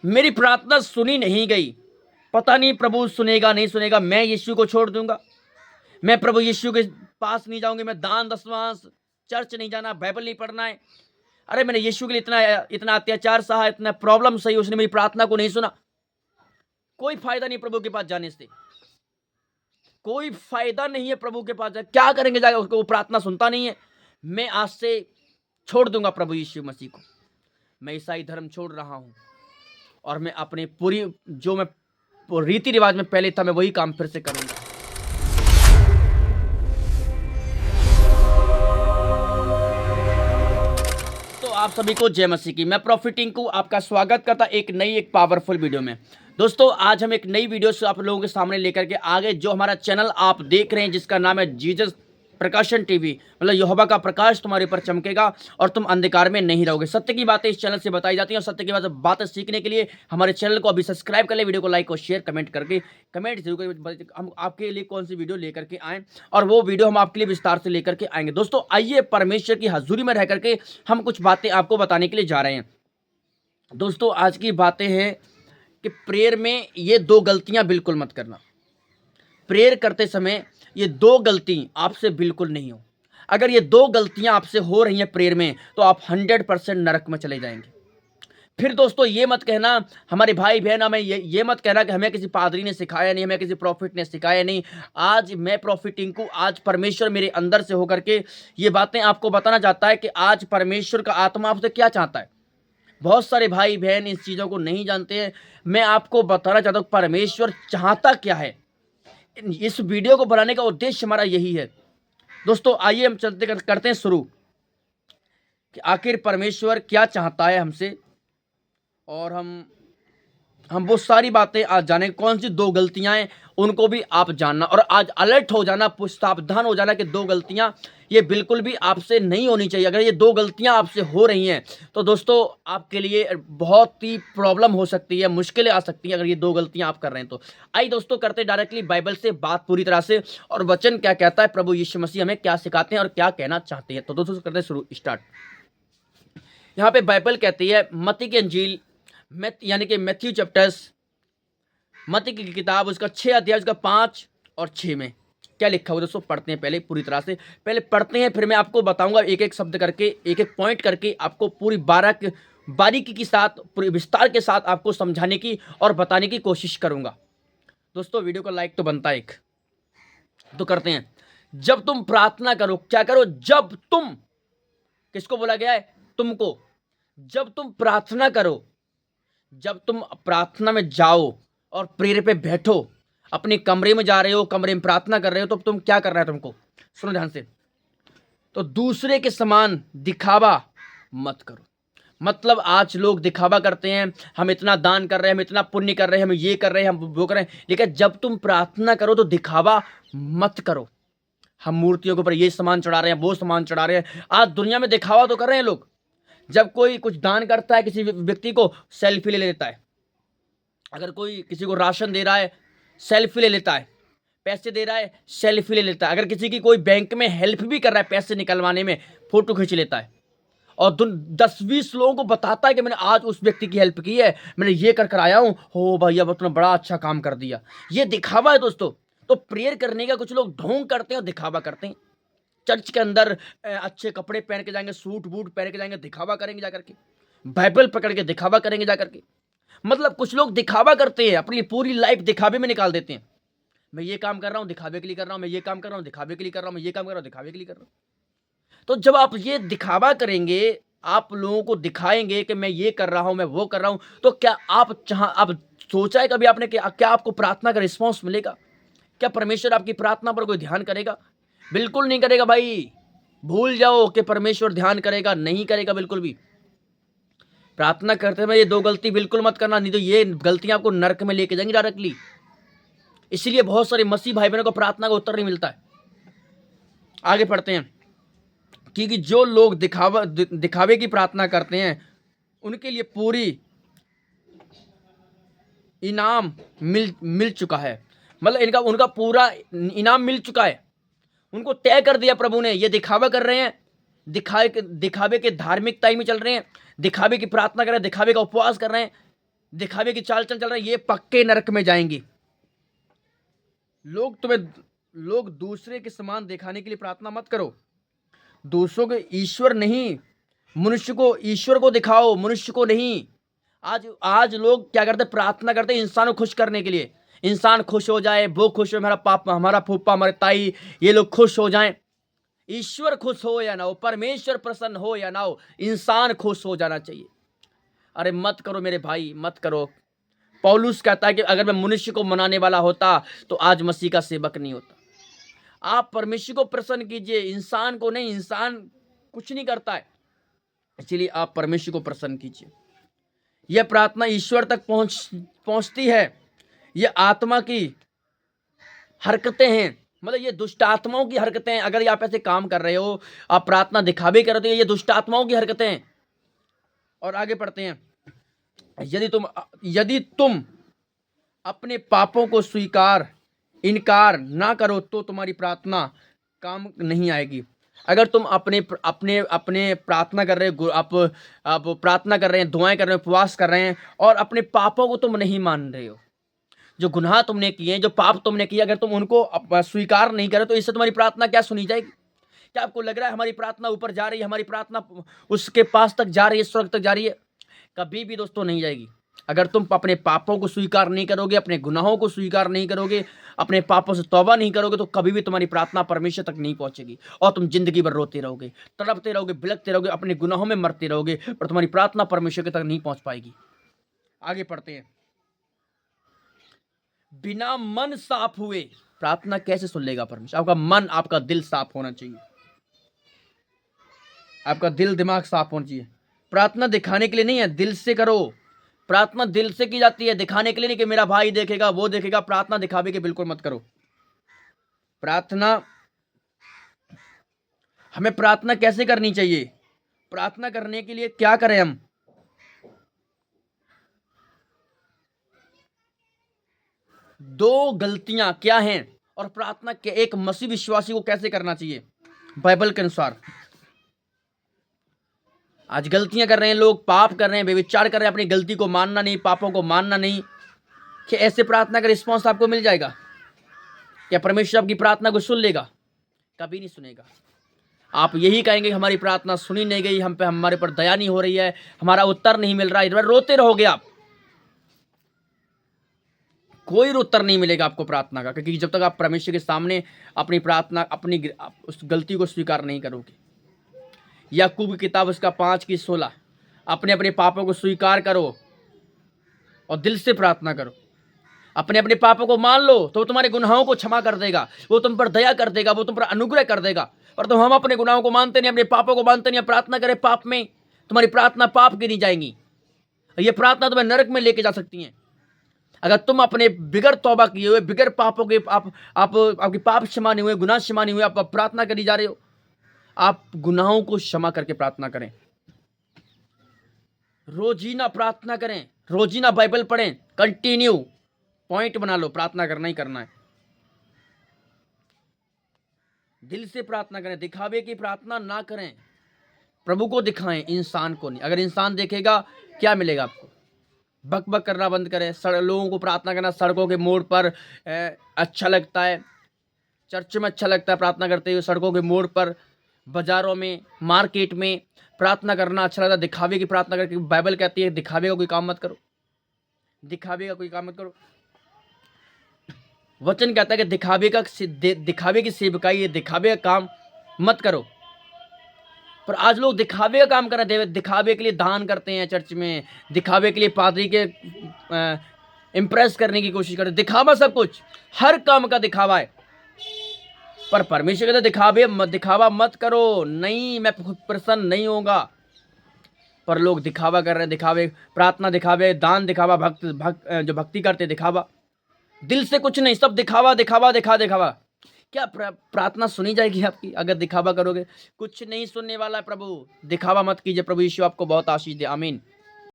मेरी प्रार्थना सुनी नहीं गई, पता नहीं प्रभु सुनेगा नहीं सुनेगा, मैं यीशु को छोड़ दूंगा, मैं प्रभु यीशु के पास नहीं जाऊंगी, मैं दान दशमांश, चर्च नहीं जाना, बाइबल नहीं पढ़ना है। अरे मैंने यीशु के लिए इतना इतना अत्याचार सहा, इतना प्रॉब्लम सही, उसने मेरी प्रार्थना को नहीं सुना। कोई फायदा नहीं प्रभु के पास जाने से, कोई फायदा नहीं है प्रभु के पास क्या करेंगे जाकर, उसको वो प्रार्थना सुनता नहीं है। मैं आज से छोड़ दूंगा प्रभु यीशु मसीह को, मैं ईसाई धर्म छोड़ रहा हूं और मैं अपने पूरी जो मैं रीति रिवाज में पहले था, मैं वही काम फिर से करूंगा। तो आप सभी को जय मसीह की, मैं प्रॉफिट टिंकू आपका स्वागत करता एक पावरफुल वीडियो में। दोस्तों आज हम एक नई वीडियो से आप लोगों के सामने लेकर के आगे, जो हमारा चैनल आप देख रहे हैं जिसका नाम है जीसस प्रकाशन टीवी, मतलब यहोवा का प्रकाश तुम्हारे ऊपर चमकेगा और तुम अंधकार में नहीं रहोगे। सत्य की बातें इस चैनल से बताई जाती हैं और सत्य की बातें सीखने के लिए हमारे चैनल को अभी सब्सक्राइब कर ले, वीडियो को लाइक और शेयर कमेंट करके कमेंट जरूर करें हम आपके लिए कौन सी वीडियो लेकर के आएँ, और वो वीडियो हम आपके लिए विस्तार से लेकर के आएंगे। दोस्तों आइए परमेश्वर की हजूरी में रह करके हम कुछ बातें आपको बताने के लिए जा रहे हैं। दोस्तों आज की बातें हैं कि प्रेयर में ये दो गलतियां बिल्कुल मत करना। प्रेयर करते समय ये दो गलती आपसे बिल्कुल नहीं हो। अगर ये दो गलतियां आपसे हो रही हैं प्रेयर में, तो आप 100% नरक में चले जाएंगे। फिर दोस्तों ये मत कहना हमारे भाई बहन, हमें ये मत कहना कि हमें किसी पादरी ने सिखाया नहीं, हमें किसी प्रॉफिट ने सिखाया नहीं। आज मैं प्रॉफिट टिंकू, आज परमेश्वर मेरे अंदर से होकर के ये बातें आपको बताना चाहता है कि आज परमेश्वर का आत्मा आपसे क्या चाहता है। बहुत सारे भाई बहन इस चीज़ों को नहीं जानते हैं। मैं आपको बताना चाहता हूँ परमेश्वर चाहता क्या है। इस वीडियो को बनाने का उद्देश्य हमारा यही है। दोस्तों आइए हम चलते करते हैं शुरू कि आखिर परमेश्वर क्या चाहता है हमसे, और हम वो सारी बातें आज जाने। कौन सी दो गलतियां हैं उनको भी आप जानना, और आज अलर्ट हो जाना, सावधान हो जाना कि दो गलतियां ये बिल्कुल भी आपसे नहीं होनी चाहिए। अगर ये दो गलतियां आपसे हो रही हैं तो दोस्तों आपके लिए बहुत ही प्रॉब्लम हो सकती है, मुश्किलें आ सकती हैं अगर ये दो गलतियां आप कर रहे हैं तो। आइए दोस्तों करते डायरेक्टली बाइबल से बात पूरी तरह से, और वचन क्या कहता है, प्रभु यीशु मसीह हमें क्या सिखाते हैं और क्या कहना चाहते हैं। तो दोस्तों करते हैं शुरू, स्टार्ट। यहाँ पे बाइबल कहती है मत्ती की अंजील यानी कि मैथ्यू चैप्टर्स, मत्ती की किताब, उसका 6 अध्याय, उसका 5 और 6 में क्या लिखा हुआ दोस्तों पढ़ते हैं पहले पूरी तरह से। पहले पढ़ते हैं, फिर मैं आपको बताऊंगा एक एक शब्द करके, एक एक पॉइंट करके आपको पूरी बारीकी के साथ, पूरी विस्तार के साथ आपको समझाने की और बताने की कोशिश करूंगा। दोस्तों वीडियो को लाइक तो बनता है एक, तो करते हैं। जब तुम प्रार्थना करो, क्या करो? जब तुम, किसको बोला गया है? तुमको। जब तुम प्रार्थना करो, जब तुम प्रार्थना में जाओ और प्रेयर पे बैठो, अपने कमरे में जा रहे हो, कमरे में प्रार्थना कर रहे हो, तो तुम क्या कर रहा है? तुमको सुनो ध्यान से। तो दूसरे के समान दिखावा मत करो। मतलब आज लोग दिखावा करते हैं, हम इतना दान कर रहे हैं, हम इतना पुण्य कर रहे हैं, हम ये कर रहे हैं, हम वो कर रहे हैं, लेकिन जब तुम प्रार्थना करो तो दिखावा मत करो। हम मूर्तियों के ऊपर ये सामान चढ़ा रहे हैं, वो सामान चढ़ा रहे हैं। आज दुनिया में दिखावा तो कर रहे हैं लोग। जब कोई कुछ दान करता है किसी व्यक्ति को, सेल्फी ले लेता है। अगर कोई किसी को राशन दे रहा है, सेल्फी ले लेता है। पैसे दे रहा है, सेल्फी ले लेता है। अगर किसी की कोई बैंक में हेल्प भी कर रहा है पैसे निकलवाने में, फोटो खींच लेता है और 10-20 लोगों को बताता है कि मैंने आज उस व्यक्ति की हेल्प की है, मैंने ये कर आया हूं, हो भाई अब तुमने बड़ा अच्छा काम कर दिया। ये दिखावा है दोस्तों। तो प्रेयर करने का कुछ लोग ढोंग करते हैं और दिखावा करते हैं। चर्च के अंदर अच्छे कपड़े पहन के जाएंगे, सूट बूट पहन के जाएंगे, दिखावा करेंगे जाकर के, बाइबल पकड़ के दिखावा करेंगे जाकर के। मतलब कुछ लोग दिखावा करते हैं, अपनी पूरी लाइफ दिखावे में निकाल देते हैं। मैं ये काम कर रहा हूं, दिखावे के लिए कर रहा हूं, मैं ये काम कर रहा हूं, दिखावे के लिए कर रहा हूं, मैं ये काम कर रहा हूं, दिखावे के लिए कर रहा हूं। तो जब आप ये दिखावा करेंगे, आप लोगों को दिखाएंगे कि मैं ये कर रहा हूं, मैं वो कर रहा हूं, तो क्या आप सोचा है कभी आपने कि क्या आपको प्रार्थना का रिस्पॉन्स मिलेगा? क्या परमेश्वर आपकी प्रार्थना पर कोई ध्यान करेगा? बिल्कुल नहीं करेगा भाई। भूल जाओ कि परमेश्वर ध्यान करेगा, नहीं करेगा बिल्कुल भी। प्रार्थना करते हुए ये दो गलती बिल्कुल मत करना, नहीं तो ये गलतियां आपको नरक में लेके जाएंगी डायरेक्टली। इसीलिए बहुत सारे मसीह भाई बहनों को प्रार्थना का उत्तर नहीं मिलता है। आगे पढ़ते हैं, क्योंकि जो लोग दिखावे की प्रार्थना करते हैं उनके लिए पूरी इनाम मिल चुका है। मतलब उनका पूरा इनाम मिल चुका है, उनको तय कर दिया प्रभु ने। ये दिखावा कर रहे हैं, दिखावे के धार्मिकता में चल रहे हैं, दिखावे की प्रार्थना कर रहे हैं, दिखावे का उपवास कर रहे हैं, दिखावे की चाल चल रहे हैं, ये पक्के नरक में जाएंगे। लोग दूसरे के समान दिखाने के लिए प्रार्थना मत करो। दूसरों को ईश्वर नहीं, मनुष्य को, ईश्वर को दिखाओ, मनुष्य को नहीं। आज लोग क्या करते, प्रार्थना करते हैं इंसान को खुश करने के लिए। इंसान खुश हो जाए, वो खुश हो, हमारा पापा, हमारा फूफा, हमारे ताई, ये लोग खुश हो जाएं। ईश्वर खुश हो या ना हो, परमेश्वर प्रसन्न हो या ना हो, इंसान खुश हो जाना चाहिए। अरे मत करो मेरे भाई, मत करो। पौलुस कहता है कि अगर मैं मनुष्य को मनाने वाला होता तो आज मसीह का सेवक नहीं होता। आप परमेश्वर को प्रसन्न कीजिए, इंसान को नहीं। इंसान कुछ नहीं करता है, इसलिए आप परमेश्वर को प्रसन्न कीजिए। यह प्रार्थना ईश्वर तक पहुंचती है। यह आत्मा की हरकतें हैं, मतलब ये दुष्ट आत्माओं की हरकतें हैं। अगर आप ऐसे काम कर रहे हो, आप प्रार्थना दिखावे कर रहे हो, ये दुष्ट आत्माओं की हरकतें हैं। और आगे पढ़ते हैं, यदि तुम अपने पापों को इनकार ना करो तो तुम्हारी प्रार्थना काम नहीं आएगी। अगर तुम अपने प्रार्थना कर रहे हो, आप प्रार्थना कर रहे हैं, दुआएं कर रहे हो, उपवास कर रहे हैं, और अपने पापों को तुम नहीं मान रहे हो, जो गुनाह तुमने किए, जो पाप तुमने किए, अगर तुम उनको स्वीकार नहीं करो, तो इससे तुम्हारी प्रार्थना क्या सुनी जाएगी? क्या आपको लग रहा है हमारी प्रार्थना ऊपर जा रही है, हमारी प्रार्थना उसके पास तक जा रही है, स्वर्ग तक जा रही है? कभी भी दोस्तों नहीं जाएगी। अगर तुम अपने पापों को स्वीकार नहीं करोगे, अपने गुनाहों को स्वीकार नहीं करोगे, अपने पापों से तौबा नहीं करोगे, तो कभी भी तुम्हारी प्रार्थना परमेश्वर तक नहीं पहुंचेगी, और तुम जिंदगी भर रोते रहोगे, तड़पते रहोगे, बिलखते रहोगे, अपने गुनाहों में मरते रहोगे, पर तुम्हारी प्रार्थना परमेश्वर के तक नहीं पहुंच पाएगी। आगे पढ़ते हैं, बिना मन साफ हुए प्रार्थना कैसे सुन लेगा परमेश्वर? आपका मन, आपका दिल साफ होना चाहिए, आपका दिल दिमाग साफ होना चाहिए। प्रार्थना दिखाने के लिए नहीं है, दिल से करो। प्रार्थना दिल से की जाती है, दिखाने के लिए नहीं कि मेरा भाई देखेगा, वो देखेगा। प्रार्थना दिखावे के बिल्कुल मत करो। हमें प्रार्थना कैसे करनी चाहिए? प्रार्थना करने के लिए क्या करें हम? दो गलतियां क्या हैं, और प्रार्थना के एक मसीह विश्वासी को कैसे करना चाहिए बाइबल के अनुसार। आज गलतियां कर रहे हैं लोग, पाप कर रहे हैं, व्यभिचार कर रहे हैं, अपनी गलती को मानना नहीं, पापों को मानना नहीं। क्या ऐसे प्रार्थना का रिस्पॉन्स आपको मिल जाएगा? क्या परमेश्वर आपकी प्रार्थना को सुन लेगा? कभी नहीं सुनेगा। आप यही कहेंगे हमारी प्रार्थना सुनी नहीं गई, हम पे, हमारे पर दया नहीं हो रही है, हमारा उत्तर नहीं मिल रहा है, इधर रोते रहोगे आप। कोई उत्तर नहीं मिलेगा आपको प्रार्थना का, क्योंकि जब तक आप परमेश्वर के सामने अपनी प्रार्थना, उस गलती को स्वीकार नहीं करोगे। याकूब की किताब उसका 5:16, अपने अपने पापों को स्वीकार करो और दिल से प्रार्थना करो। अपने अपने पापों को मान लो तो वो तुम्हारे गुनाहों को क्षमा कर देगा, वो तुम पर दया कर देगा, वो तुम पर अनुग्रह कर देगा। पर तो हम अपने गुनाहों को मानते नहीं, अपने पापों को मानते नहीं, प्रार्थना करें पाप में, तुम्हारी प्रार्थना पाप की नहीं जाएंगी। ये प्रार्थना तुम्हें नरक में लेके जा सकती है। अगर तुम अपने बिगर तौबा किए हुए, बिगर पापों के, आपके पाप क्षमा नहीं हुए, गुनाह क्षमा नहीं हुए, आप प्रार्थना करी जा रहे हो, आप गुनाहों को क्षमा करके प्रार्थना करें। रोजीना प्रार्थना करें, रोजीना बाइबल पढ़ें, कंटिन्यू पॉइंट बना लो, प्रार्थना करना ही करना है। दिल से प्रार्थना करें, दिखावे की प्रार्थना ना करें। प्रभु को दिखाएं, इंसान को नहीं। अगर इंसान देखेगा क्या मिलेगा आपको? बक बक करना बंद करें। लोगों को प्रार्थना करना सड़कों के मोड़ पर अच्छा लगता है, चर्च में अच्छा लगता है प्रार्थना करते हुए, सड़कों के मोड़ पर, बाजारों में, मार्केट में प्रार्थना करना अच्छा लगता है। दिखावे की प्रार्थना करके बाइबल कहती है दिखावे का कोई काम मत करो, दिखावे का कोई काम मत करो। वचन कहता है कि दिखावे की सेवकाई, दिखावे का काम मत करो। पर आज लोग दिखावे का काम कर रहे हैं, दिखावे के लिए दान करते हैं चर्च में, दिखावे के लिए पादरी के इम्प्रेस करने की कोशिश करते हैं। दिखावा, सब कुछ, हर काम का दिखावा है। पर परमेश्वर कहते दिखावा मत करो, नहीं, मैं प्रसन्न नहीं होगा। पर लोग दिखावा कर रहे हैं, दिखावे, प्रार्थना दिखावे, दान दिखावा, जो भक्ति करते दिखावा, दिल से कुछ नहीं, सब दिखावा दिखावा दिखावा। क्या प्रार्थना सुनी जाएगी आपकी अगर दिखावा करोगे? कुछ नहीं सुनने वाला है प्रभु। दिखावा मत कीजिए। प्रभु यीशु आपको बहुत आशीष दे। आमीन।